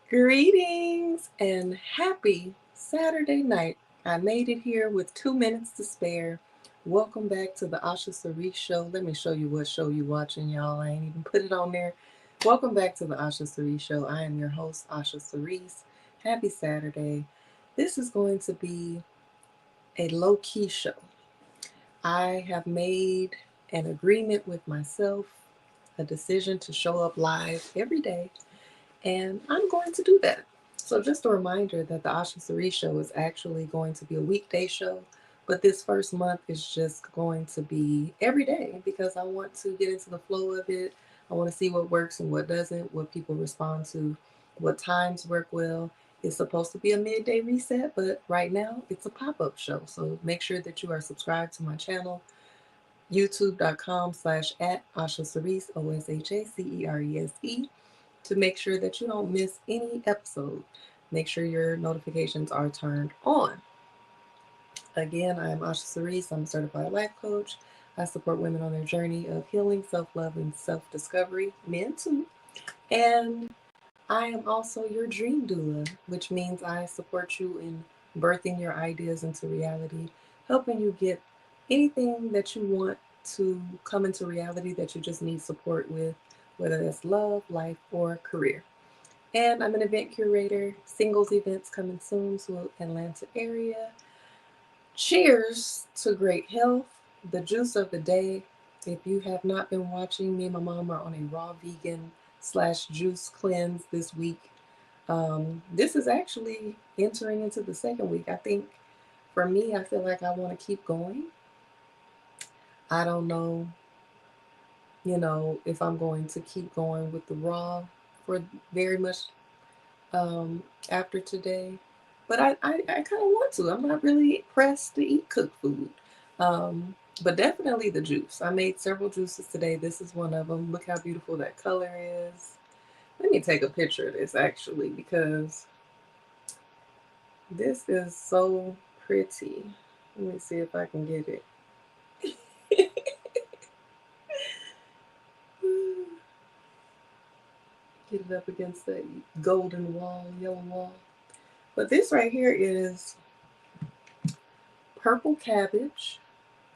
Greetings and happy Saturday night. I made it here with 2 minutes to spare. Welcome back to the Osha Cerese Show. Let me show you what show you watching, y'all. I ain't even put it on there. Welcome back to the Osha Cerese Show. I am your host, Osha Cerese. Happy Saturday. This is going to be a low-key show. I have made an agreement with myself, a decision to show up live every day, and I'm going to do that. So, just a reminder that the Osha Cerese Show is actually going to be a weekday show, but this first month is just going to be every day because I want to get into the flow of it. I want to see what works and what doesn't, what people respond to, what times work well. It's supposed to be a midday reset, but right now it's a pop up show. So, make sure that you are subscribed to my channel, youtube.com/at Osha Cerese, OSHACERESE, to make sure that you don't miss any episode. Make sure your notifications are turned on. Again, I am Osha Cerese. I'm a certified life coach. I support women on their journey of healing, self love, and self discovery, men too. And I am also your dream doula, which means I support you in birthing your ideas into reality, helping you get anything that you want to come into reality that you just need support with, whether that's love, life, or career. And I'm an event curator, singles events coming soon to Atlanta area. Cheers to great health, the juice of the day. If you have not been watching, me and my mom are on a raw vegan slash juice cleanse this week. This is actually entering into the second week. I think for me, I feel like I want to keep going. I don't know, if I'm going to keep going with the raw for very much after today. But I kind of want to. I'm not really pressed to eat cooked food. But definitely the juice. I made several juices today. This is one of them. Look how beautiful that color is. Let me take a picture of this actually because this is so pretty. Let me see if I can get it. Get it up against that golden wall, yellow wall. But this right here is purple cabbage,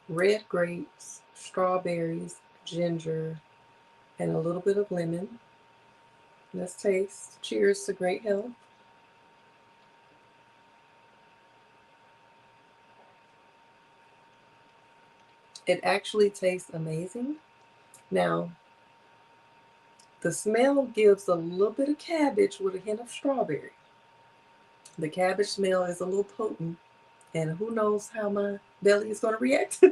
red grapes, strawberries, ginger, and a little bit of lemon. Let's taste. Cheers to great health. It actually tastes amazing. Now, the smell gives a little bit of cabbage with a hint of strawberry. The cabbage smell is a little potent, and who knows how my belly is going to react.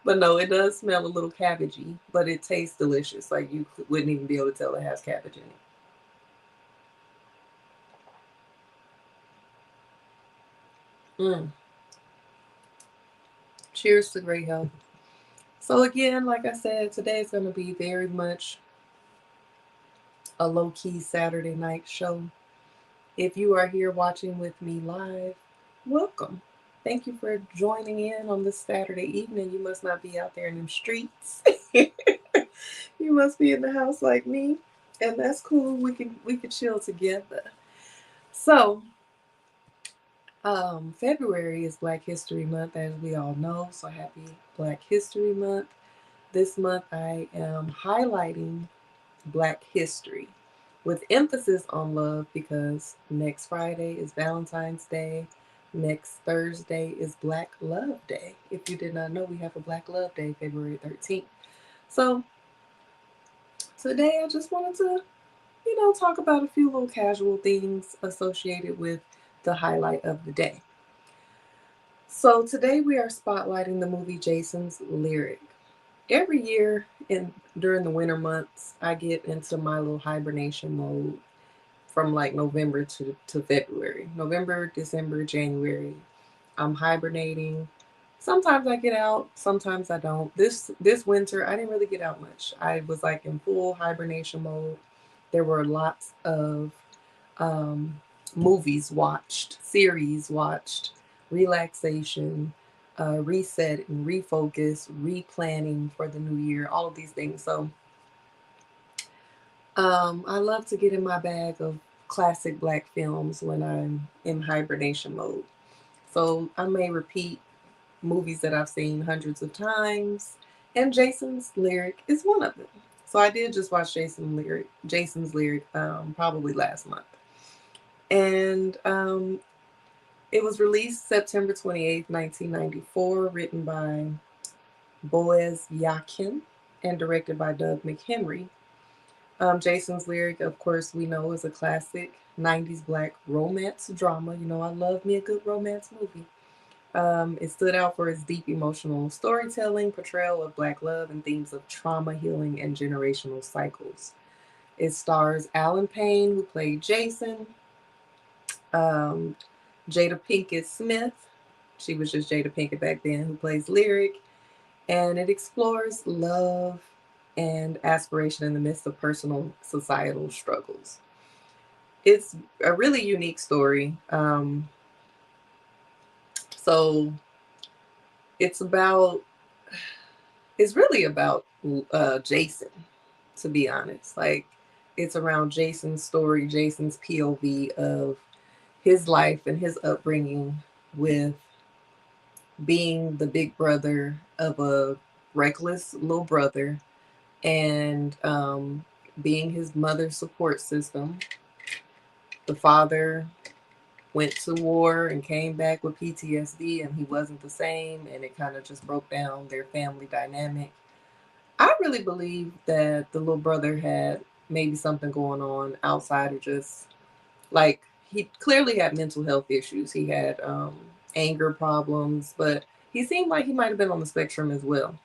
But no, it does smell a little cabbagey, but it tastes delicious. Like you wouldn't even be able to tell it has cabbage in it. Cheers to great health. So again, like I said, today is going to be very much a low-key Saturday night show. If you are here watching with me live, welcome. Thank you for joining in on this Saturday evening. You must not be out there in the streets. You must be in the house like me, and that's cool. We can chill together. So, February is Black History Month, as we all know. So happy Black History Month. This month I am highlighting Black history with emphasis on love because next Friday is Valentine's Day. Next Thursday is Black Love Day. If you did not know, we have a Black Love Day, February 13th. So today I just wanted to, talk about a few little casual things associated with the highlight of the day. So today we are spotlighting the movie Jason's Lyric. Every year during the winter months, I get into my little hibernation mode from like November to February. November, December, January, I'm hibernating. Sometimes I get out, sometimes I don't. This winter, I didn't really get out much. I was like in full hibernation mode. There were lots of um, movies watched, series watched, relaxation, reset and refocus, replanning for the new year, all of these things. So I love to get in my bag of classic black films when I'm in hibernation mode. So I may repeat movies that I've seen hundreds of times, and Jason's Lyric is one of them. So I did just watch Jason's Lyric, probably last month, and it was released September 28th, 1994, written by Boaz Yakin and directed by Doug McHenry. Jason's Lyric, of course, we know is a classic 90s black romance drama. You know, I love me a good romance movie. It stood out for its deep emotional storytelling, portrayal of black love, and themes of trauma, healing, and generational cycles. It stars Alan Payne, who played Jason, um, Jada Pinkett Smith, she was just Jada Pinkett back then, who plays Lyric, and it explores love and aspiration in the midst of personal societal struggles. It's a really unique story. So it's about it's really about Jason, to be honest. Like, it's around Jason's story, Jason's POV of his life and his upbringing with being the big brother of a reckless little brother, and being his mother's support system. The father went to war and came back with PTSD, and he wasn't the same, and it kind of just broke down their family dynamic. I really believe that the little brother had maybe something going on outside of just, like, he clearly had mental health issues. He had anger problems, but he seemed like he might have been on the spectrum as well.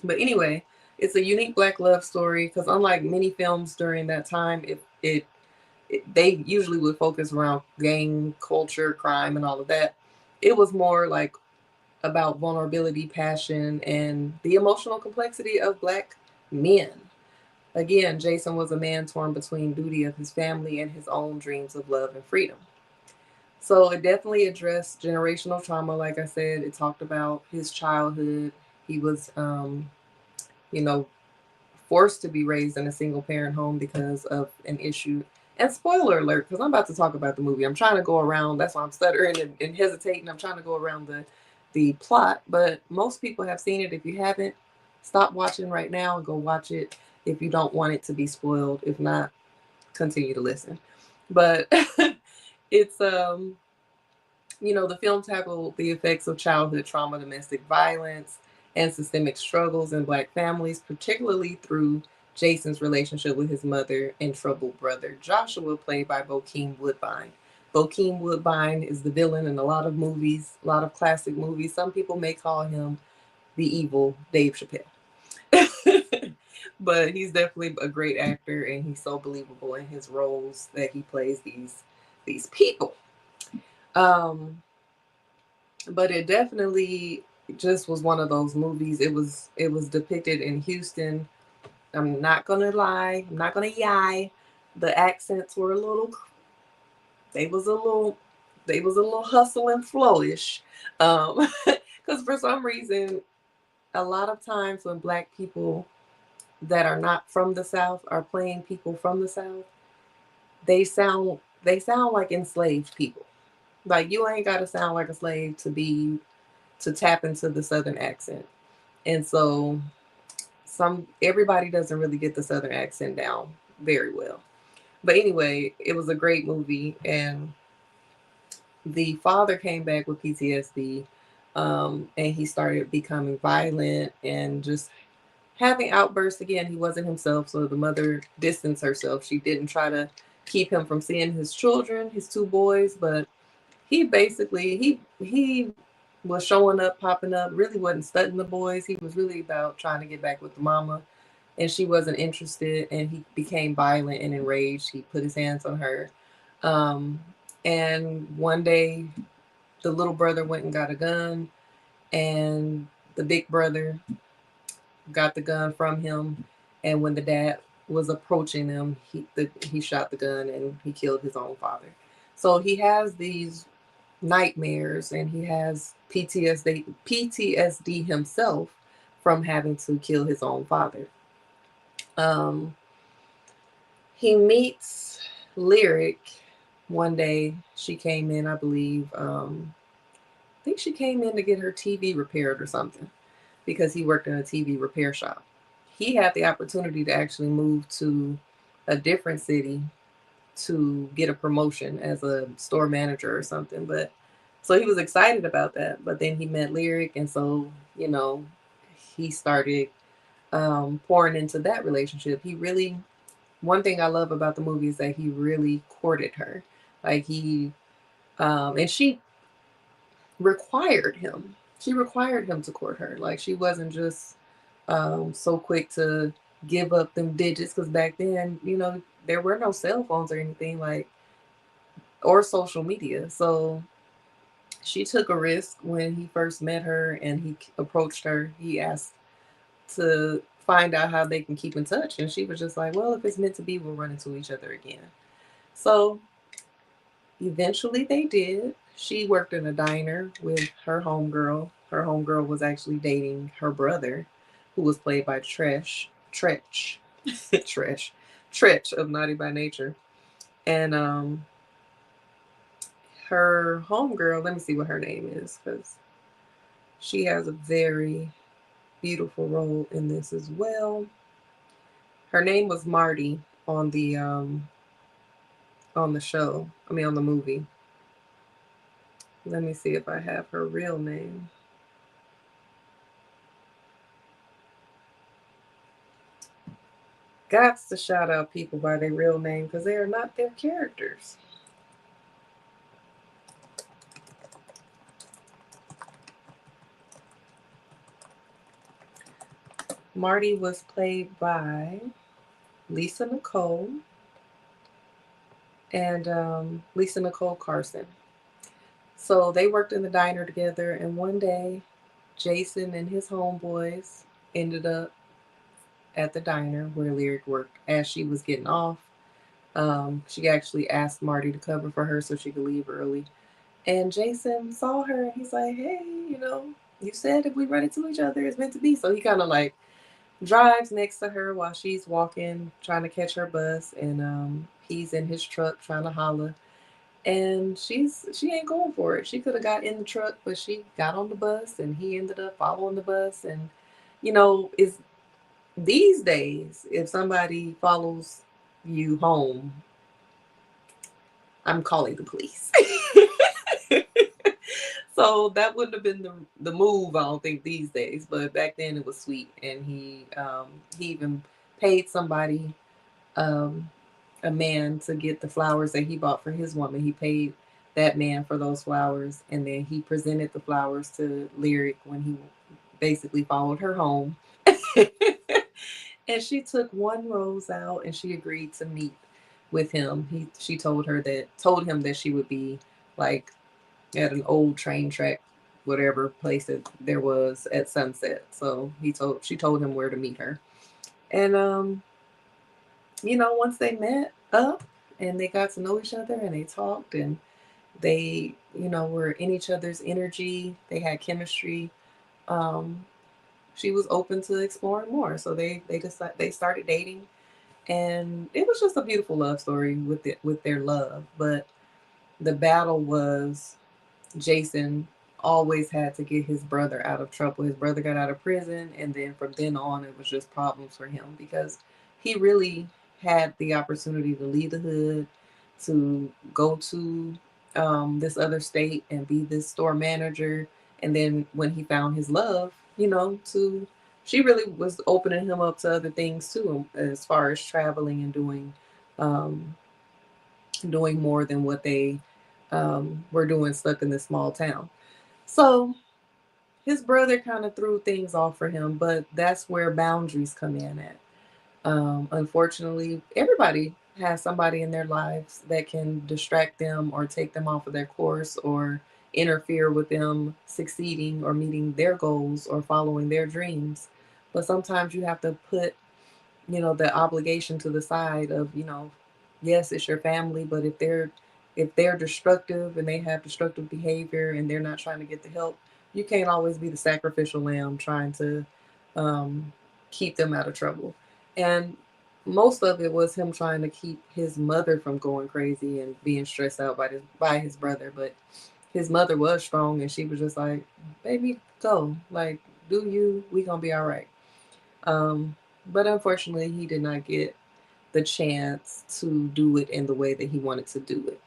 But anyway, it's a unique black love story because unlike many films during that time, they usually would focus around gang culture, crime, and all of that. It was more like about vulnerability, passion, and the emotional complexity of black men. Again, Jason was a man torn between duty of his family and his own dreams of love and freedom. So it definitely addressed generational trauma. Like I said, it talked about his childhood. He was, you know, forced to be raised in a single parent home because of an issue. And spoiler alert, because I'm about to talk about the movie. I'm trying to go around. That's why I'm stuttering and hesitating. I'm trying to go around the plot. But most people have seen it. If you haven't, stop watching right now and go watch it if you don't want it to be spoiled. If not, continue to listen. But it's the film tackled the effects of childhood trauma, domestic violence, and systemic struggles in black families, particularly through Jason's relationship with his mother and troubled brother Joshua, played by Bokeem Woodbine. Bokeem Woodbine is the villain in a lot of movies, a lot of classic movies. Some people may call him the evil Dave Chappelle. But he's definitely a great actor, and he's so believable in his roles that he plays these people. Um, but it definitely just was one of those movies. It was depicted in Houston. I'm not gonna lie. I'm not gonna yie. The accents were a little. They was a little. They was a little hustle and flowish. Because for some reason, a lot of times when black people that are not from the South are playing people from the South, they sound like enslaved people. Like, you ain't gotta sound like a slave to tap into the Southern accent. And so everybody doesn't really get the Southern accent down very well. But anyway, it was a great movie, and the father came back with PTSD, and he started becoming violent and just having outbursts again. He wasn't himself, so the mother distanced herself. She didn't try to keep him from seeing his children, his two boys, but he basically he was showing up, popping up, really wasn't studying the boys. He was really about trying to get back with the mama, and she wasn't interested, and he became violent and enraged. He put his hands on her. Um, and one day the little brother went and got a gun, and the big brother got the gun from him. And when the dad was approaching them, he shot the gun and he killed his own father. So he has these nightmares, and he has PTSD himself from having to kill his own father. Um, He meets Lyric one day. She came in, I believe. I think she came in to get her TV repaired or something because he worked in a TV repair shop. He had the opportunity to actually move to a different city to get a promotion as a store manager or something. But so he was excited about that. But then he met Lyric, and so he started pouring into that relationship. He really, one thing I love about the movie is that he really courted her. Like and she required him. She required him to court her. Like she wasn't just so quick to give up them digits because back then, there were no cell phones or anything like or social media. So she took a risk when he first met her and he approached her. He asked to find out how they can keep in touch, and she was just like, "Well, if it's meant to be, we'll run into each other again." So eventually they did. She worked in a diner with her homegirl. Her homegirl was actually dating her brother, who was played by Tresh, Tretch of Naughty by Nature. And her homegirl, let me see what her name is, because she has a very beautiful role in this as well. Her name was Marty on the show. I mean on the movie. Let me see if I have her real name. Gots to shout out people by their real name because they are not their characters. Marty was played by Lisa Nicole and Lisa Nicole Carson. So they worked in the diner together, and one day Jason and his homeboys ended up at the diner where Lyric worked as she was getting off. She actually asked Marty to cover for her so she could leave early. And Jason saw her and he's like, "Hey, you said if we run into each other, it's meant to be." So he kind of like drives next to her while she's walking, trying to catch her bus. And he's in his truck trying to holler. And she ain't going for it. She could have got in the truck, but she got on the bus and he ended up following the bus. And, is these days, if somebody follows you home, I'm calling the police. So that wouldn't have been the move, I don't think, these days. But back then it was sweet, and he even paid somebody, um, a man, to get the flowers that he bought for his woman. He paid that man for those flowers, and then he presented the flowers to Lyric when he basically followed her home. And she took one rose out, and she agreed to meet with him. She told him that she would be like at an old train track, whatever place that there was at sunset. So she told him where to meet her. And once they met up and they got to know each other and they talked and they, were in each other's energy, they had chemistry. Um, she was open to exploring more. So they started dating, and it was just a beautiful love story with their love. But the battle was Jason always had to get his brother out of trouble. His brother got out of prison, and then from then on, it was just problems for him because he really had the opportunity to leave the hood, to go to this other state and be this store manager. And then when he found his love, she really was opening him up to other things too, as far as traveling and um, doing more than what they were doing stuck in this small town. So his brother kind of threw things off for him, but that's where boundaries come in at. Unfortunately, everybody has somebody in their lives that can distract them or take them off of their course or interfere with them succeeding or meeting their goals or following their dreams. But sometimes you have to put the obligation to the side of, yes, it's your family, but if they're destructive and they have destructive behavior and they're not trying to get the help, you can't always be the sacrificial lamb trying to um, keep them out of trouble. And most of it was him trying to keep his mother from going crazy and being stressed out by his brother. But his mother was strong, and she was just like, "Baby, go. Like, do you? We gonna be all right." Um, but unfortunately, he did not get the chance to do it in the way that he wanted to do it.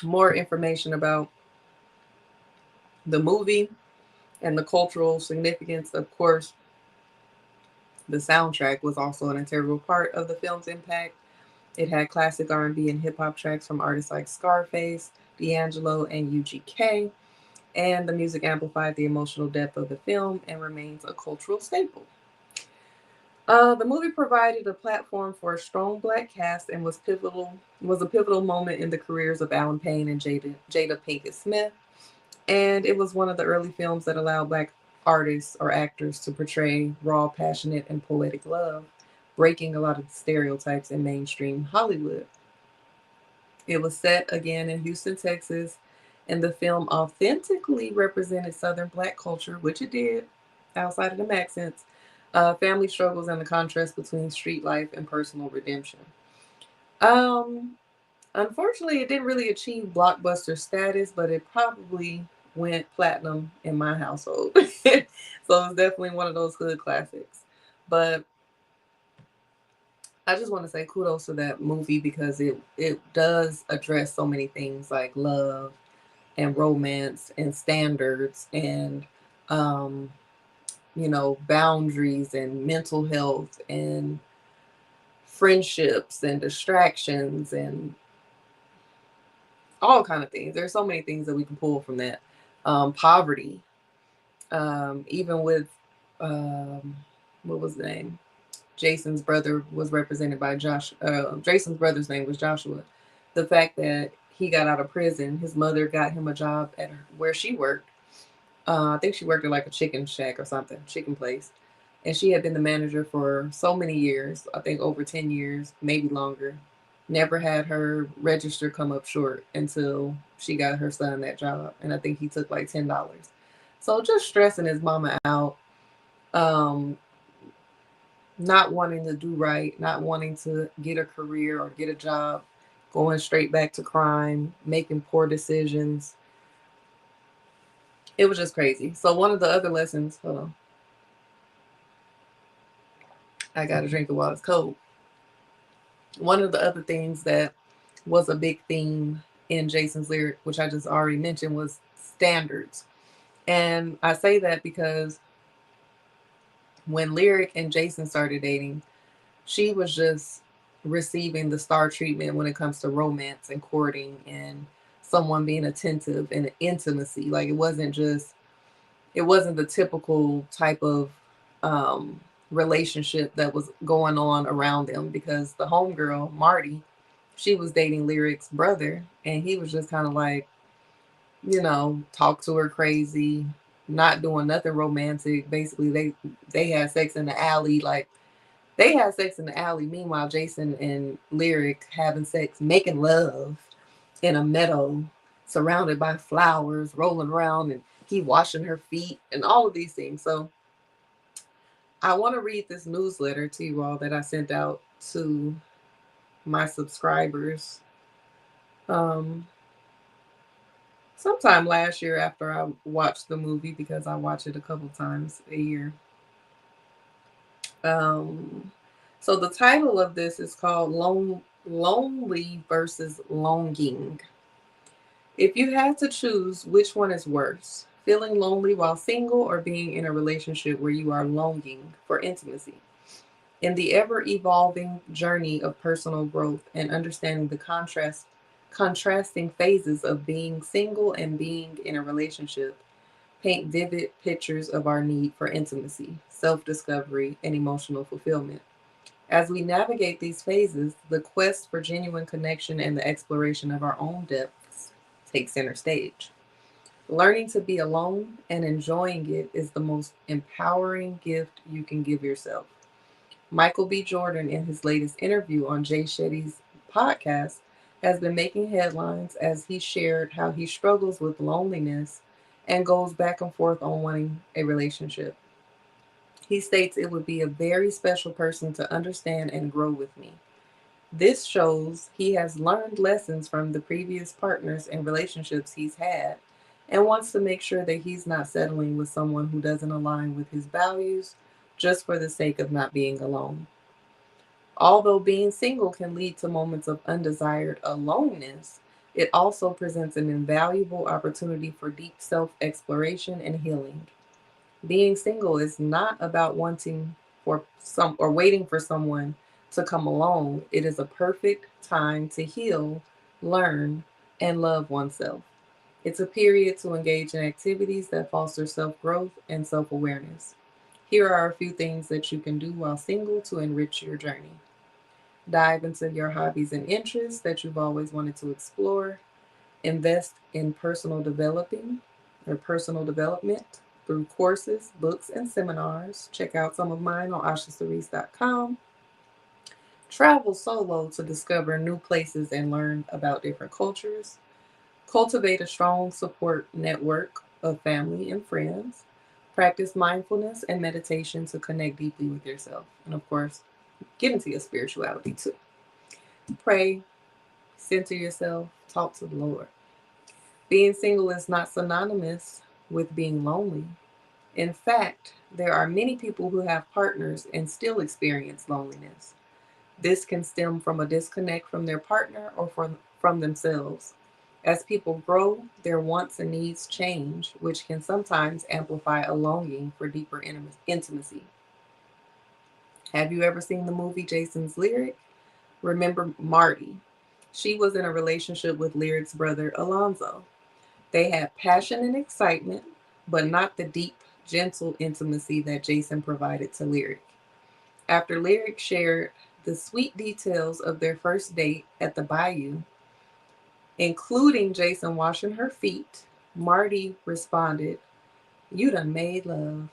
More information about the movie and the cultural significance. Of course, the soundtrack was also an integral part of the film's impact. It had classic R&B and hip hop tracks from artists like Scarface, D'Angelo, and UGK, and the music amplified the emotional depth of the film and remains a cultural staple. The movie provided a platform for a strong black cast and was a pivotal moment in the careers of Alan Payne and Jada Pinkett Smith. And it was one of the early films that allowed black artists or actors to portray raw, passionate, and poetic love, breaking a lot of the stereotypes in mainstream Hollywood. It was set again in Houston, Texas, and the film authentically represented Southern black culture, which it did, outside of the accents, family struggles, and the contrast between street life and personal redemption. Um, Unfortunately, it didn't really achieve blockbuster status, but it probably went platinum in my household. So it's definitely one of those hood classics. But I just want to say kudos to that movie because it does address so many things like love and romance and standards and um, boundaries and mental health and friendships and distractions and all kind of things. There's so many things that we can pull from that. Poverty, even with um, what was the name? Jason's brother was represented by Josh. Jason's brother's name was Joshua. The fact that he got out of prison, his mother got him a job at where she worked. I think she worked at like a chicken shack or something, chicken place. And she had been the manager for so many years, I think over 10 years, maybe longer. Never had her register come up short until she got her son that job. And I think he took like $10. So just stressing his mama out, um, not wanting to do right, not wanting to get a career or get a job, going straight back to crime, making poor decisions. It was just crazy. So one of the other lessons, hold on, I got to drink it while it's cold. One of the other things that was a big theme in Jason's lyric, which I just already mentioned, was standards. And I say that because when Lyric and Jason started dating, she was just receiving the star treatment when it comes to romance and courting and someone being attentive and intimacy. Like it wasn't the typical type of um, relationship that was going on around them because the homegirl, Marty, she was dating Lyric's brother, and he was just kind of like, talk to her crazy, not doing nothing romantic. Basically, they had sex in the alley, like they had sex in the alley. Meanwhile, Jason and Lyric having sex, making love in a meadow, surrounded by flowers, rolling around, and he washing her feet, and all of these things. So I want to read this newsletter to you all that I sent out to my subscribers. Um, Sometime last year after I watched the movie because I watch it a couple times a year. Um, so the title of this is called Lonely versus Longing. If you had to choose which one is worse, feeling lonely while single or being in a relationship where you are longing for intimacy? In the ever evolving journey of personal growth and understanding the contrasting phases of being single and being in a relationship, paint vivid pictures of our need for intimacy, self discovery, and emotional fulfillment. As we navigate these phases, the quest for genuine connection and the exploration of our own depths take center stage. Learning to be alone and enjoying it is the most empowering gift you can give yourself. Michael B. Jordan, in his latest interview on Jay Shetty's podcast, has been making headlines as he shared how he struggles with loneliness and goes back and forth on wanting a relationship. He states it would be a very special person to understand and grow with me. This shows he has learned lessons from the previous partners and relationships he's had and wants to make sure that he's not settling with someone who doesn't align with his values just for the sake of not being alone. Although being single can lead to moments of undesired aloneness, it also presents an invaluable opportunity for deep self exploration and healing. Being single is not about wanting for some or waiting for someone to come along. It is a perfect time to heal, learn, and love oneself. It's a period to engage in activities that foster self growth and self awareness. Here are a few things that you can do while single to enrich your journey. Dive into your hobbies and interests that you've always wanted to explore. Invest in personal development through courses, books, and seminars. Check out some of mine on oshacerese.com. Travel solo to discover new places and learn about different cultures. Cultivate a strong support network of family and friends. Practice mindfulness and meditation to connect deeply with yourself. And of course, get into your spirituality too. Pray, center yourself, talk to the Lord. Being single is not synonymous with being lonely. In fact, there are many people who have partners and still experience loneliness. This can stem from a disconnect from their partner or from themselves. As people grow, their wants and needs change, which can sometimes amplify a longing for deeper intimacy. Have you ever seen the movie Jason's Lyric? Remember Marty. She was in a relationship with Lyric's brother Alonzo. They had passion and excitement, but not the deep, gentle intimacy that Jason provided to Lyric. After Lyric shared the sweet details of their first date at the bayou, including Jason washing her feet, Marty responded, "You done made love."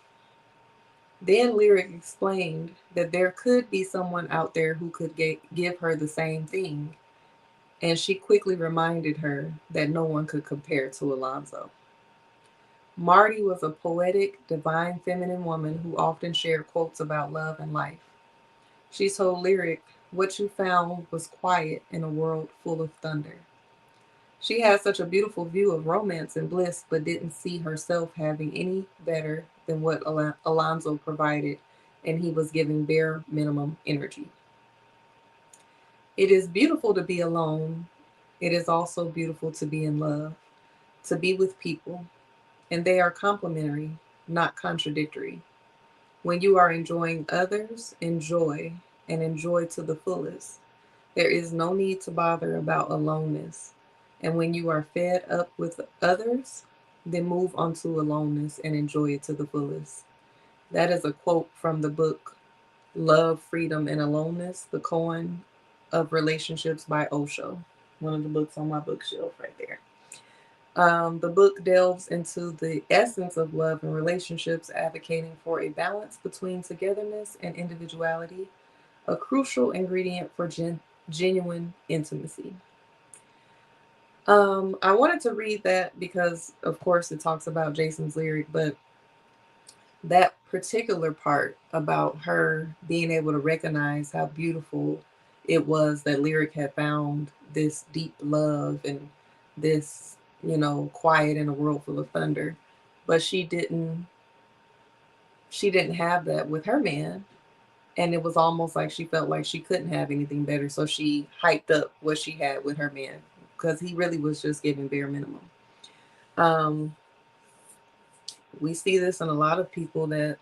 Then Lyric explained that there could be someone out there who could give her the same thing, and she quickly reminded her that no one could compare to Alonzo. Marty was a poetic, divine feminine woman who often shared quotes about love and life. She told Lyric, "What you found was quiet in a world full of thunder." She had such a beautiful view of romance and bliss, but didn't see herself having any better than what Alonzo provided, and he was giving bare minimum energy. It is beautiful to be alone. It is also beautiful to be in love, to be with people, and they are complementary, not contradictory. When you are enjoying others, enjoy and enjoy to the fullest. There is no need to bother about aloneness. And when you are fed up with others, then move on to aloneness and enjoy it to the fullest. That is a quote from the book Love, Freedom, and Aloneness, The Koan of Relationships by Osho. One of the books on my bookshelf right there. The book delves into the essence of love and relationships, advocating for a balance between togetherness and individuality, a crucial ingredient for genuine intimacy. I wanted to read that because, of course, it talks about Jason's Lyric, but that particular part about her being able to recognize how beautiful it was that Lyric had found this deep love and this, quiet in a world full of thunder, but she didn't have that with her man, and it was almost like she felt like she couldn't have anything better, so she hyped up what she had with her man because he really was just giving bare minimum. Um, we see this in a lot of people that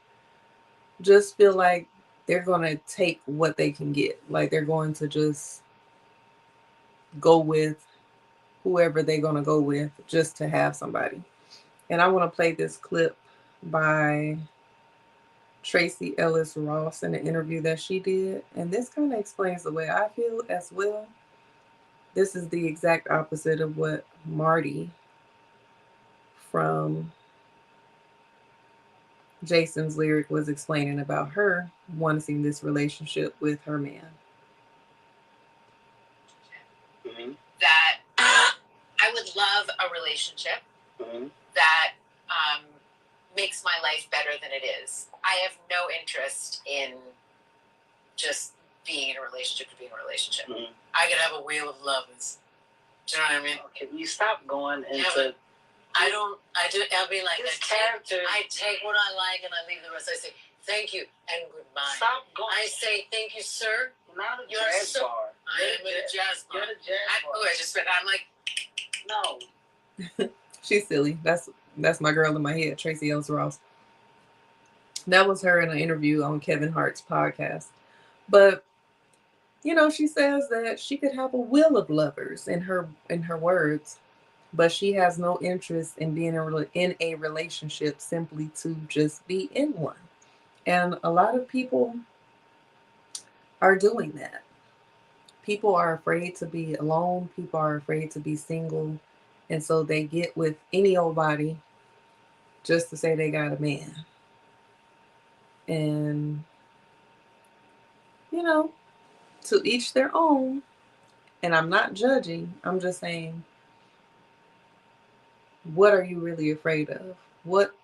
just feel like they're going to take what they can get. Like they're going to just go with whoever they're going to go with just to have somebody. And I want to play this clip by Tracy Ellis Ross in an interview that she did. And this kind of explains the way I feel as well. This is the exact opposite of what Marty from Jason's Lyric was explaining about her wanting this relationship with her man. That I would love a relationship that makes my life better than it is. I have no interest in just being in a relationship to be in a relationship. Mm-hmm. I could have a wheel of lovers. Do you know what I mean? Okay, you stop going into... I'll be like, I take what I like and I leave the rest. I say, thank you and goodbye. Stop going. I say, thank you, sir. Not a jazz bar. I am at a jazz bar. You're at a jazz bar. I just read, I'm like, no. She's silly. That's my girl in my head, Tracy Ellis Ross. That was her in an interview on Kevin Hart's podcast. But she says that she could have a will of lovers in her words, but she has no interest in being in a relationship simply to just be in one. And a lot of people are doing that. People are afraid to be alone. People are afraid to be single. And so they get with any old body just to say they got a man. And, to each their own. And I'm not judging. I'm just saying, what are you really afraid of? What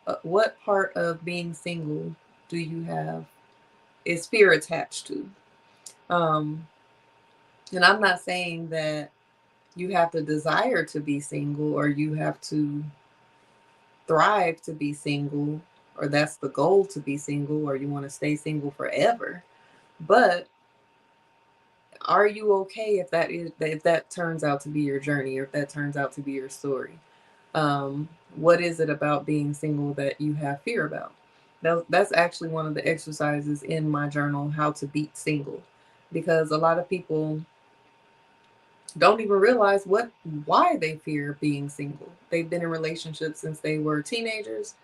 part of being single do you have is fear attached to? And I'm not saying that you have to desire to be single or you have to thrive to be single or that's the goal to be single or you want to stay single forever. But are you okay if that turns out to be your journey or if that turns out to be your story? What is it about being single that you have fear about? That's actually one of the exercises in my journal, How to Beat Single, because a lot of people don't even realize why they fear being single. They've been in relationships since they were teenagers,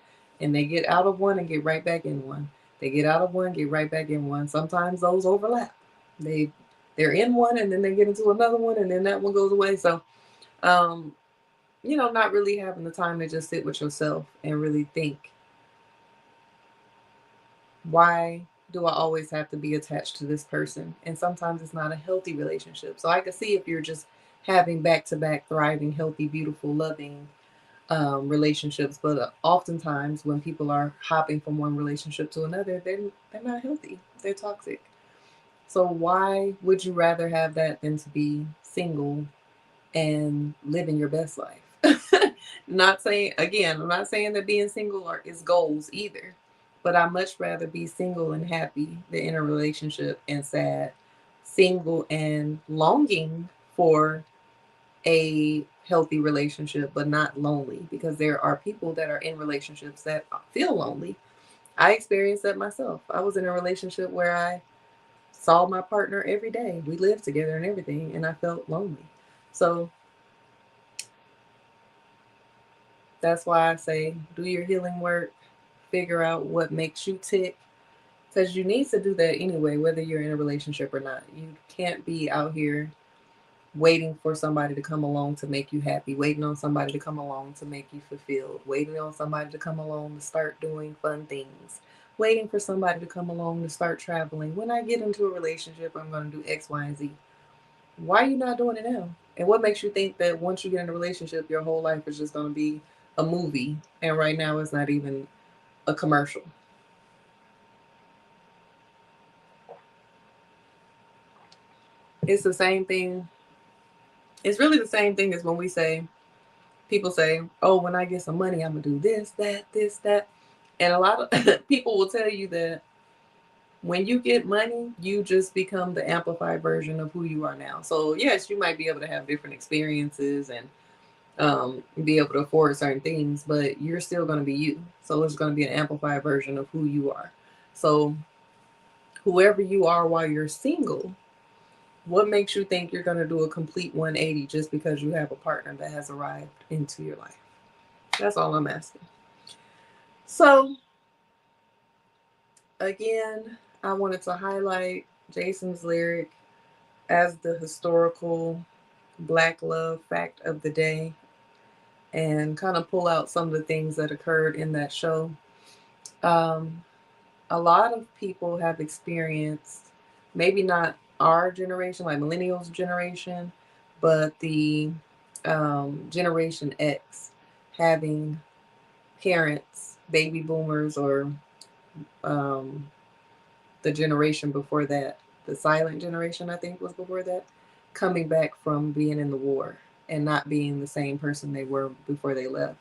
and they get out of one and get right back in one. They get out of one, get right back in one. Sometimes those overlap. They're in one and then they get into another one and then that one goes away. So, not really having the time to just sit with yourself and really think, why do I always have to be attached to this person? And sometimes it's not a healthy relationship. So I can see if you're just having back-to-back thriving, healthy, beautiful, loving relationships. But oftentimes when people are hopping from one relationship to another, they're not healthy. They're toxic. So why would you rather have that than to be single and living your best life? I'm not saying that being single is goals either. But I much rather be single and happy than in a relationship and sad, single and longing for a healthy relationship, but not lonely, because there are people that are in relationships that feel lonely. I experienced that myself. I was in a relationship where I saw my partner every day. We lived together and everything, and I felt lonely. So that's why I say do your healing work, figure out what makes you tick, because you need to do that anyway, whether you're in a relationship or not. You can't be out here waiting for somebody to come along to make you happy, waiting on somebody to come along to make you fulfilled, waiting on somebody to come along to start doing fun things, waiting for somebody to come along to start traveling. When I get into a relationship, I'm going to do X, Y, and Z. Why are you not doing it now? And what makes you think that once you get in a relationship, your whole life is just going to be a movie? And right now, it's not even a commercial. It's the same thing. It's really the same thing as when people say, oh, when I get some money, I'm going to do this, that. And a lot of people will tell you that when you get money, you just become the amplified version of who you are now. So, yes, you might be able to have different experiences and be able to afford certain things, but you're still going to be you. So, it's going to be an amplified version of who you are. So, whoever you are while you're single, what makes you think you're going to do a complete 180 just because you have a partner that has arrived into your life? That's all I'm asking. So, again, I wanted to highlight Jason's lyric as the historical Black love fact of the day and kind of pull out some of the things that occurred in that show. Um, a lot of people have experienced, maybe not our generation, like millennials generation, but the Generation X having parents baby boomers or um, the generation before that, the silent generation, I think was before that, coming back from being in the war and not being the same person they were before they left.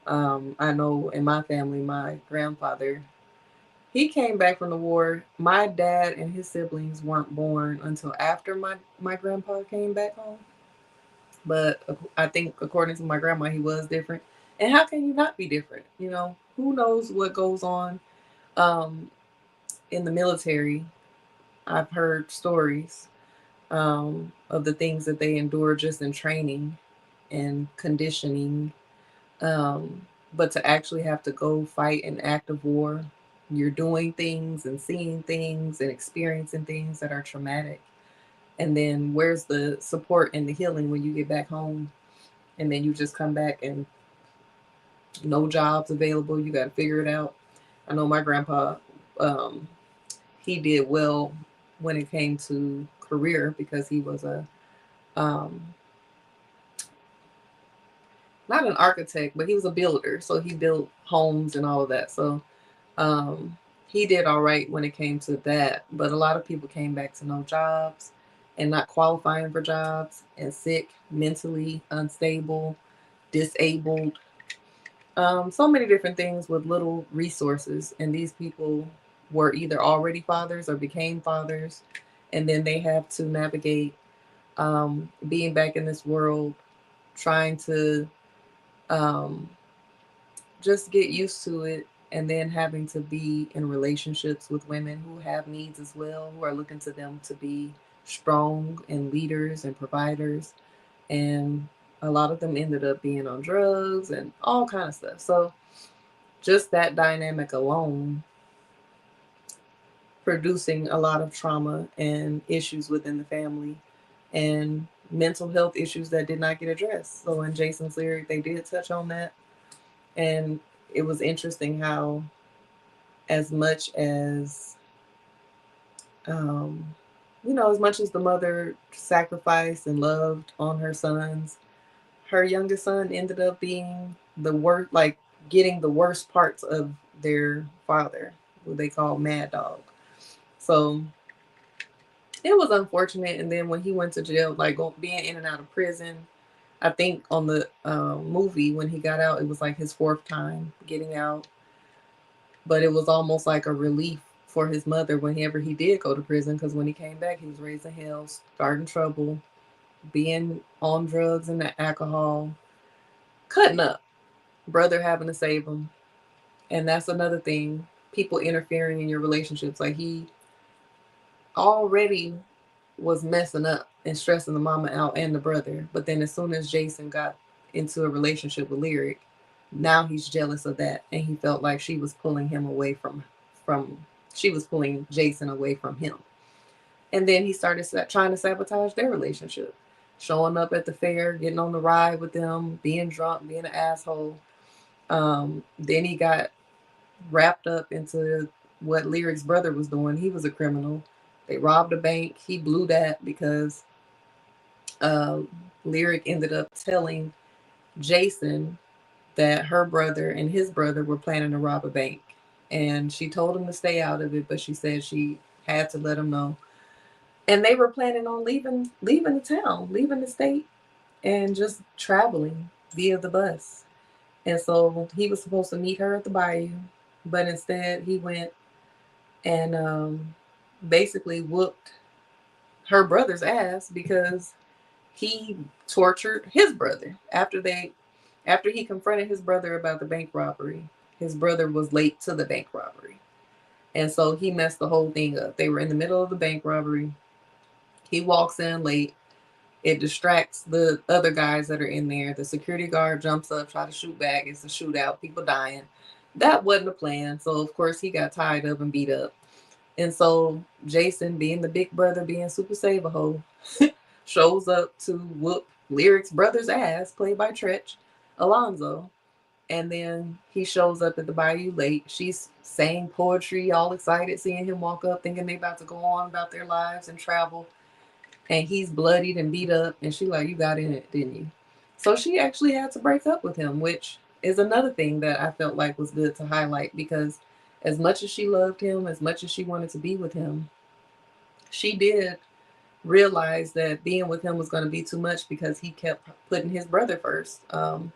I know in my family, my grandfather, he came back from the war. My dad and his siblings weren't born until after my grandpa came back home. But I think, according to my grandma, he was different. And how can you not be different? You know, who knows what goes on um, in the military? I've heard stories of the things that they endure just in training and conditioning. Um, but to actually have to go fight an active war, you're doing things and seeing things and experiencing things that are traumatic. And then where's the support and the healing when you get back home? And then you just come back and no jobs available. You got to figure it out. I know my grandpa, um, he did well when it came to career because he was a um, not an architect, but he was a builder. So he built homes and all of that. So um, he did all right when it came to that. But a lot of people came back to no jobs and not qualifying for jobs and sick, mentally unstable, disabled. So many different things with little resources. And these people were either already fathers or became fathers. And then they have to navigate being back in this world, trying to um, just get used to it, and then having to be in relationships with women who have needs as well, who are looking to them to be strong and leaders and providers. And a lot of them ended up being on drugs and all kind of stuff. So just that dynamic alone producing a lot of trauma and issues within the family and mental health issues that did not get addressed. So in Jason's lyric, they did touch on that. And it was interesting how, as much as, um, as much as the mother sacrificed and loved on her sons, her youngest son ended up being the worst, like getting the worst parts of their father, what they call Mad Dog. So it was unfortunate. And then when he went to jail, like being in and out of prison, I think on the movie when he got out, it was like his fourth time getting out. But it was almost like a relief for his mother whenever he did go to prison, because when he came back, he was raising hell, starting trouble, being on drugs and alcohol, cutting up, brother having to save him. And that's another thing, people interfering in your relationships. Like he already was messing up and stressing the mama out and the brother. But then as soon as Jason got into a relationship with Lyric, now he's jealous of that, and he felt like she was pulling him away from she was pulling Jason away from him. And then he started trying to sabotage their relationship, showing up at the fair, getting on the ride with them, being drunk, being an asshole. Then he got wrapped up into what Lyric's brother was doing. He was a criminal. They robbed a bank. He blew that because uh, Lyric ended up telling Jason that her brother and his brother were planning to rob a bank. And she told him to stay out of it, but she said she had to let him know. And they were planning on leaving the town, leaving the state, and just traveling via the bus. And so he was supposed to meet her at the bayou, but instead he went and basically whooped her brother's ass because he tortured his brother after he confronted his brother about the bank robbery. His brother was late to the bank robbery. And so he messed the whole thing up. They were in the middle of the bank robbery. He walks in late. It distracts the other guys that are in there. The security guard jumps up, try to shoot back. It's a shootout, people dying. That wasn't a plan. So of course he got tied up and beat up. And so Jason, being the big brother, being super save a hoe, shows up to whoop Lyric's brother's ass, played by Tretch Alonzo. And then he shows up at the bayou late. She's saying poetry, all excited, seeing him walk up, thinking they about to go on about their lives and travel. And he's bloodied and beat up. And she like, you got in it, didn't you? So she actually had to break up with him, which is another thing that I felt like was good to highlight, because as much as she loved him, as much as she wanted to be with him, she did realize that being with him was going to be too much because he kept putting his brother first. And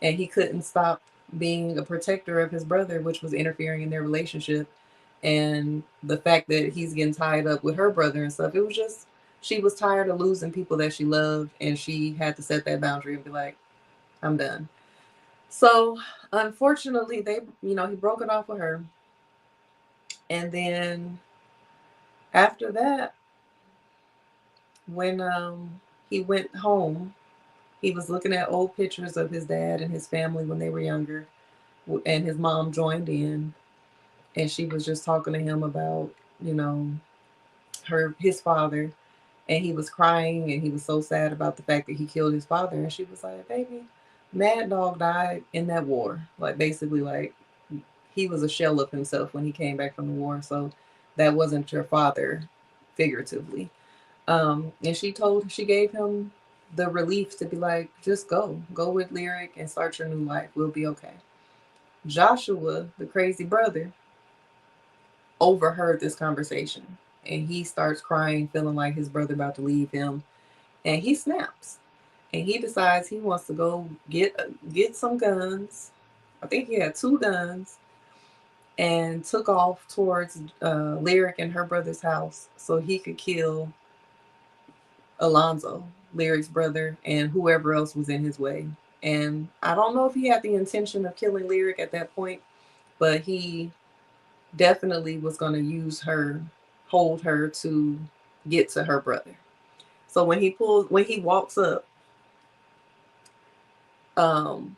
he couldn't stop being a protector of his brother, which was interfering in their relationship. And the fact that he's getting tied up with her brother and stuff, it was just, she was tired of losing people that she loved, and she had to set that boundary and be like, I'm done. So unfortunately, he broke it off with her. And then after that, when he went home, he was looking at old pictures of his dad and his family when they were younger, and his mom joined in, and she was just talking to him about, you know, his father, and he was crying and he was so sad about the fact that he killed his father, and she was like, "Baby, Mad Dog died in that war. Like, basically, like, he was a shell of himself when he came back from the war, so that wasn't your father, figuratively." And she gave him the relief to be like, just go with Lyric and start your new life. We'll be okay. Joshua, the crazy brother, overheard this conversation, and he starts crying, feeling like his brother about to leave him, and he snaps, and he decides he wants to go get some guns. I think he had two guns, and took off towards Lyric and her brother's house so he could kill Alonzo, Lyric's brother, and whoever else was in his way. And I don't know if he had the intention of killing Lyric at that point, but he definitely was going to hold her to get to her brother. So when he walks up, um,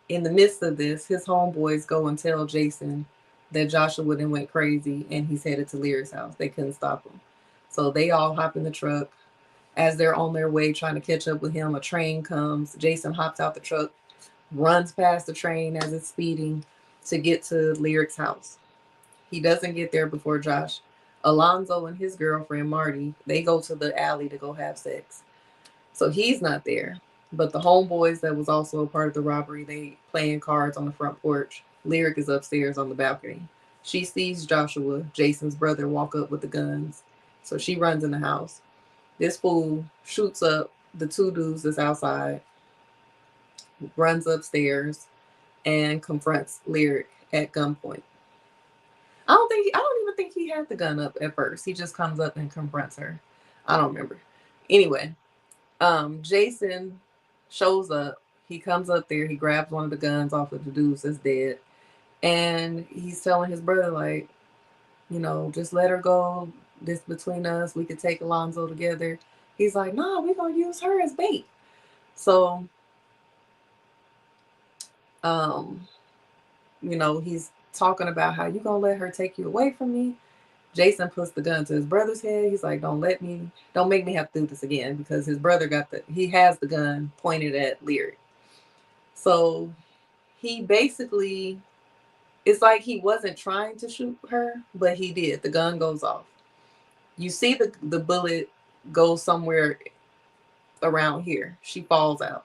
in the midst of this, his homeboys go and tell Jason that Joshua then went crazy and he's headed to Lyric's house. They couldn't stop him. So they all hop in the truck. As they're on their way trying to catch up with him, a train comes. Jason hops out the truck, runs past the train as it's speeding to get to Lyric's house. He doesn't get there before Josh. Alonzo and his girlfriend Marty, they go to the alley to go have sex. So he's not there. But the homeboys that was also a part of the robbery, they playing cards on the front porch. Lyric is upstairs on the balcony. She sees Joshua, Jason's brother, walk up with the guns. So she runs in the house. This fool shoots up the two dudes that's outside, runs upstairs, and confronts Lyric at gunpoint. I don't even think he had the gun up at first. He just comes up and confronts her. I don't remember. Anyway, Jason shows up. He comes up there. He grabs one of the guns off of the dudes that's dead, and he's telling his brother, like, just let her go. This between us. We could take Alonzo together. He's like, no, we're gonna use her as bait. So, um, he's talking about how you gonna let her take you away from me. Jason puts the gun to his brother's head. He's like, don't make me have to do this again, because his brother he has the gun pointed at Lyric. So he basically, it's like he wasn't trying to shoot her, but he did. The gun goes off. You see the bullet go somewhere around here. She falls out.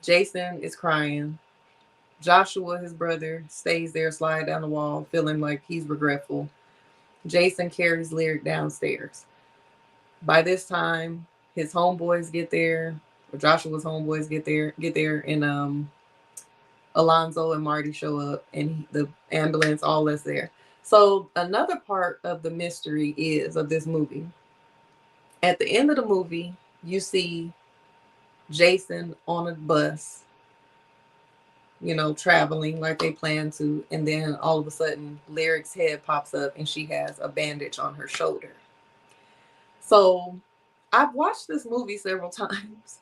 Jason is crying. Joshua, his brother, stays there, slide down the wall, feeling like he's regretful. Jason carries Lyric downstairs. By this time, his homeboys get there, or Joshua's homeboys get there, and Alonzo and Marty show up, and the ambulance, all that's there. So another part of the mystery is of this movie. At the end of the movie, you see Jason on a bus, traveling like they plan to, and then all of a sudden, Lyric's head pops up, and she has a bandage on her shoulder. So I've watched this movie several times,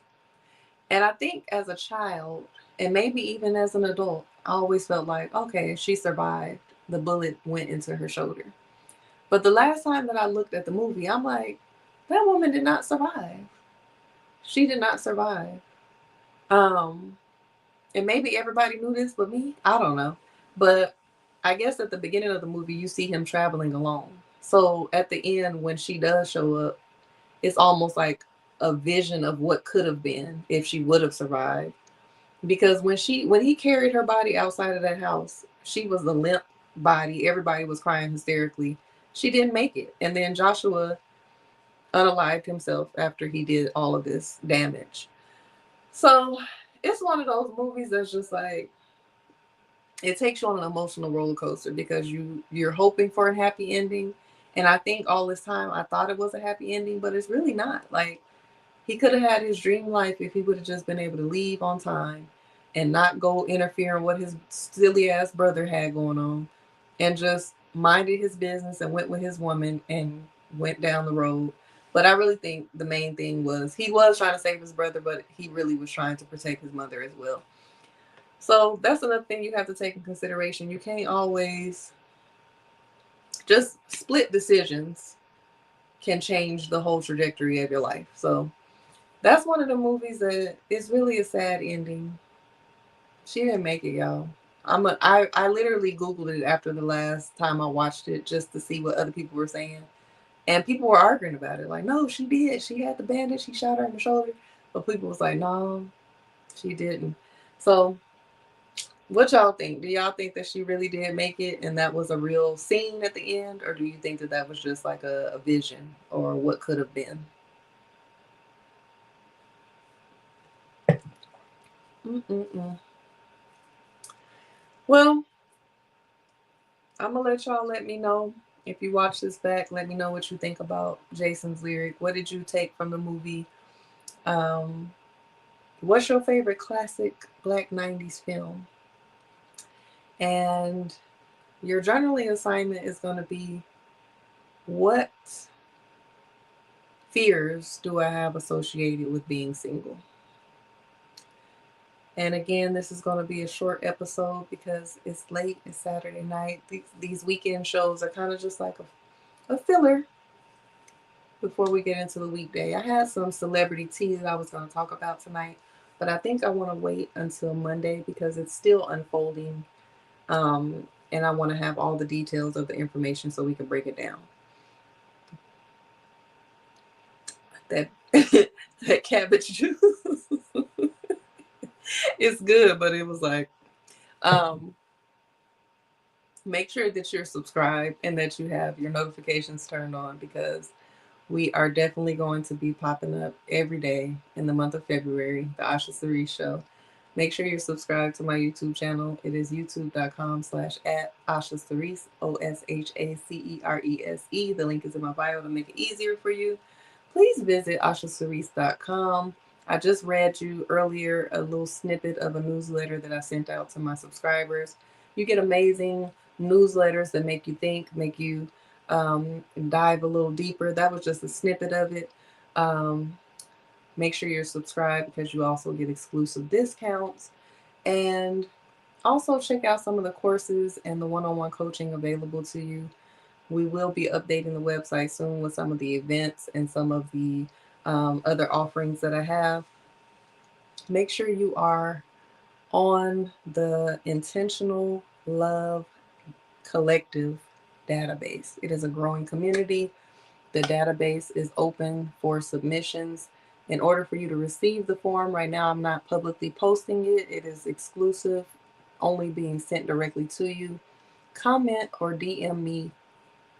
and I think as a child, and maybe even as an adult, I always felt like, okay, she survived. The bullet went into her shoulder. But the last time that I looked at the movie, I'm like, that woman did not survive. She did not survive. Um, and maybe everybody knew this but me. I don't know. But I guess at the beginning of the movie, you see him traveling alone. So at the end, when she does show up, it's almost like a vision of what could have been if she would have survived. because when he carried her body outside of that house, she was a limp body. Everybody was crying hysterically. She didn't make it, and then Joshua unalived himself after he did all of this damage. So it's one of those movies that's just like, it takes you on an emotional roller coaster because you're hoping for a happy ending, and I think all this time I thought it was a happy ending, but it's really not. Like, he could have had his dream life if he would have just been able to leave on time and not go interfering with his silly ass brother had going on, and just minded his business and went with his woman and went down the road. But I really think the main thing was he was trying to save his brother, but he really was trying to protect his mother as well. So that's another thing you have to take in consideration. You can't always just split decisions can change the whole trajectory of your life. So that's one of the movies that is really a sad ending. She didn't make it, y'all. I literally Googled it after the last time I watched it just to see what other people were saying. And people were arguing about it. Like, no, she did. She had the bandage. He shot her in the shoulder. But people was like, no, she didn't. So what y'all think? Do y'all think that she really did make it and that was a real scene at the end? Or do you think that that was just like a vision or what could have been? Mm-mm-mm. Well, I'm gonna let y'all let me know if you watch this back. Let me know what you think about Jason's lyric. What did you take from the movie? Um, what's your favorite classic Black '90s film? And your journaling assignment is gonna be, what fears do I have associated with being single? And again, this is going to be a short episode because it's late. It's Saturday night. These weekend shows are kind of just like a filler before we get into the weekday. I had some celebrity tea that I was going to talk about tonight, but I think I want to wait until Monday because it's still unfolding. Um, and I want to have all the details of the information so we can break it down. That that cabbage juice is good, but it was like, um, make sure that you're subscribed and that you have your notifications turned on because we are definitely going to be popping up every day in the month of February, the Osha Cerese Show. Make sure you're subscribed to my YouTube channel. It is youtube.com/at Osha Cerese, OSHACERESE. The link is in my bio to make it easier for you. Please visit oshacerese.com. I just read you earlier a little snippet of a newsletter that I sent out to my subscribers. You get amazing newsletters that make you think, make you um, dive a little deeper. That was just a snippet of it. Um, Make sure you're subscribed because you also get exclusive discounts. And also check out some of the courses and the one on one coaching available to you. We will be updating the website soon with some of the events and some of the other offerings that I have. Make sure you are on the Intentional Love Collective database. It is a growing community. The database is open for submissions. In order for you to receive the form, right now I'm not publicly posting it. It is exclusive, only being sent directly to you. Comment or DM me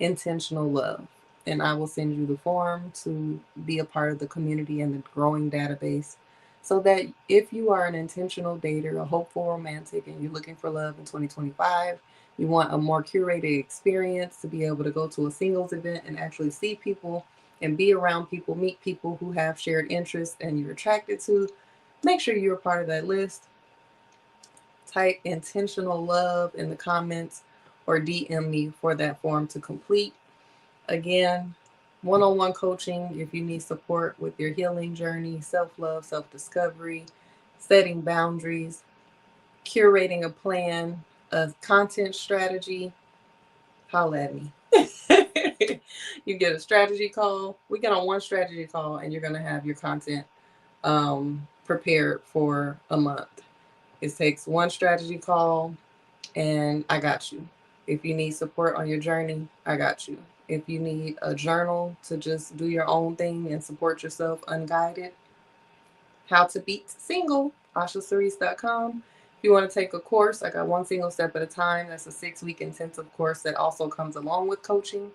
Intentional Love, and I will send you the form to be a part of the community and the growing database so that if you are an intentional dater, a hopeful romantic, and you're looking for love in 2025, you want a more curated experience to be able to go to a singles event and actually see people and be around people, meet people who have shared interests and you're attracted to, make sure you're a part of that list. Type intentional love in the comments or DM me for that form to complete. Again, one on one coaching if you need support with your healing journey, self love, self discovery, setting boundaries, curating a plan, a content strategy. Holla at me. You get a strategy call. We get on one strategy call, and you're going to have your content prepared for a month. It takes one strategy call, and I got you. If you need support on your journey, I got you. If you need a journal to just do your own thing and support yourself unguided, How to Beat Single, oshacerese.com. If you want to take a course, I got One Single Step at a Time. That's a 6-week intensive course that also comes along with coaching.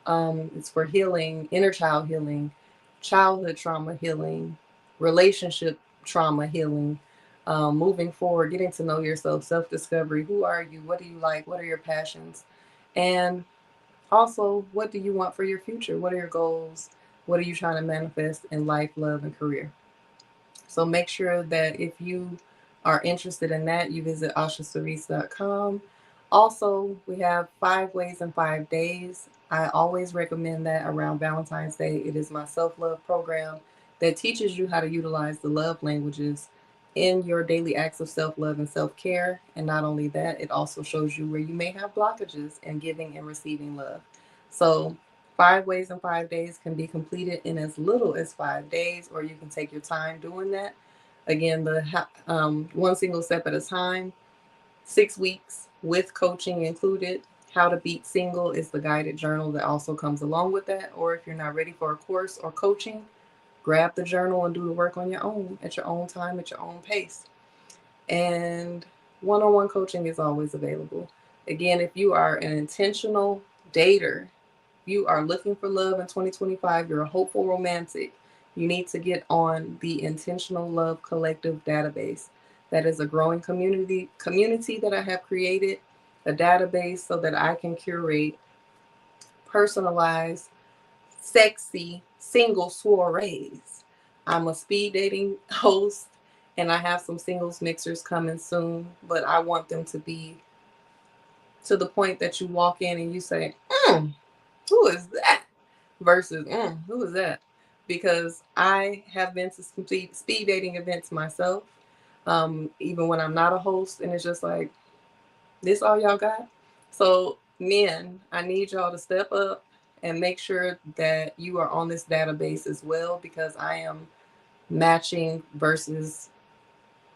It's for healing, inner child healing, childhood trauma healing, relationship trauma healing, moving forward, getting to know yourself, self discovery. Who are you? What do you like? What are your passions? And also, what do you want for your future? What are your goals? What are you trying to manifest in life, love, and career? So make sure that if you are interested in that, you visit oshacerese.com. Also, we have 5 ways in 5 days. I always recommend that around Valentine's Day. It is my self love program that teaches you how to utilize the love languages in your daily acts of self love and self care. And not only that, it also shows you where you may have blockages in giving and receiving love. So, 5 ways in 5 days can be completed in as little as 5 days, or you can take your time doing that. Again, the One Single Step at a Time, 6 weeks with coaching included. How to Beat Single is the guided journal that also comes along with that. Or if you're not ready for a course or coaching, grab the journal and do the work on your own, at your own time, at your own pace. And one-on-one coaching is always available. Again, if you are an intentional dater, you are looking for love in 2025, you're a hopeful romantic, you need to get on the Intentional Love Collective database. That is a growing community that I have created, a database so that I can curate personalized, sexy single soirees. I'm a speed dating host and I have some singles mixers coming soon, but I want them to be to the point that you walk in and you say, who is that? Versus, who is that? Because I have been to complete speed dating events myself, even when I'm not a host, and it's just like, this all y'all got? So, men, I need y'all to step up and make sure that you are on this database as well, because I am matching versus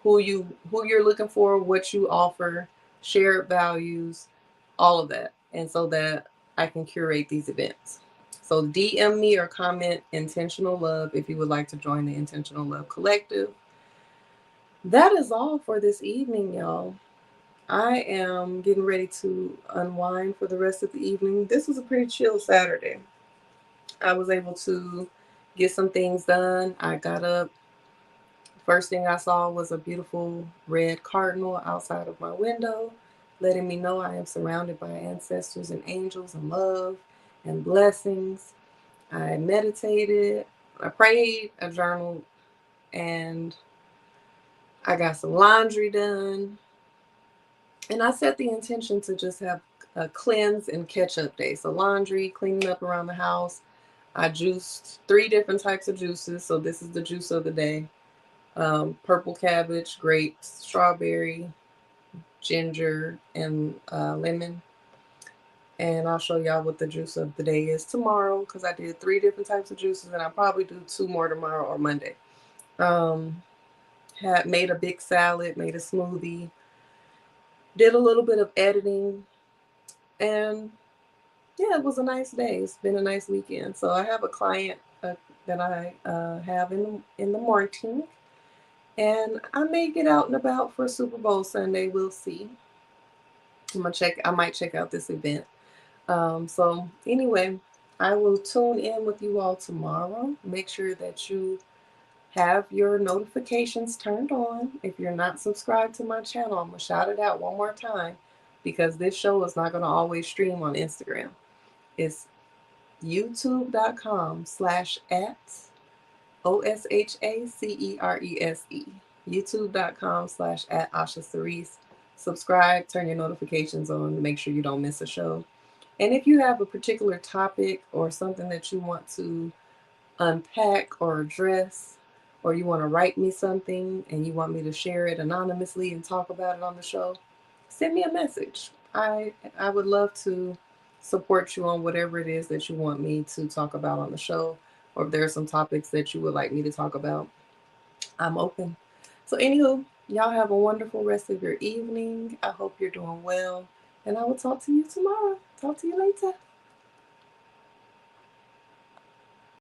who you're looking for, what you offer, shared values, all of that. And so that I can curate these events. So DM me or comment Intentional Love if you would like to join the Intentional Love Collective. That is all for this evening, y'all. I am getting ready to unwind for the rest of the evening. This was a pretty chill Saturday. I was able to get some things done. I got up. First thing I saw was a beautiful red cardinal outside of my window, letting me know I am surrounded by ancestors and angels and love and blessings. I meditated, I prayed, I journaled, and I got some laundry done. And I set the intention to just have a cleanse and catch up day. So, laundry, cleaning up around the house. I juiced 3 different types of juices. So, this is the juice of the day: purple cabbage, grapes, strawberry, ginger, and lemon. And I'll show y'all what the juice of the day is tomorrow, because I did 3 different types of juices, and I'll probably do 2 more tomorrow or Monday. Um, had made a big salad, made a smoothie, did a little bit of editing, and yeah, it was a nice day. It's been a nice weekend. So I have a client that I have in the morning, and I may get out and about for Super Bowl Sunday. We'll see. I might check out this event. So anyway, I will tune in with you all tomorrow. Make sure that you have your notifications turned on. If you're not subscribed to my channel, I'm going to shout it out one more time, because this show is not going to always stream on Instagram. It's youtube.com/at OSHACERESE. youtube.com/at Osha Cerese. Subscribe, turn your notifications on to make sure you don't miss a show. And if you have a particular topic or something that you want to unpack or address, or you want to write me something and you want me to share it anonymously and talk about it on the show, send me a message. I would love to support you on whatever it is that you want me to talk about on the show, or if there are some topics that you would like me to talk about, I'm open. So anywho, y'all have a wonderful rest of your evening. I hope you're doing well, and I will talk to you tomorrow. Talk to you later.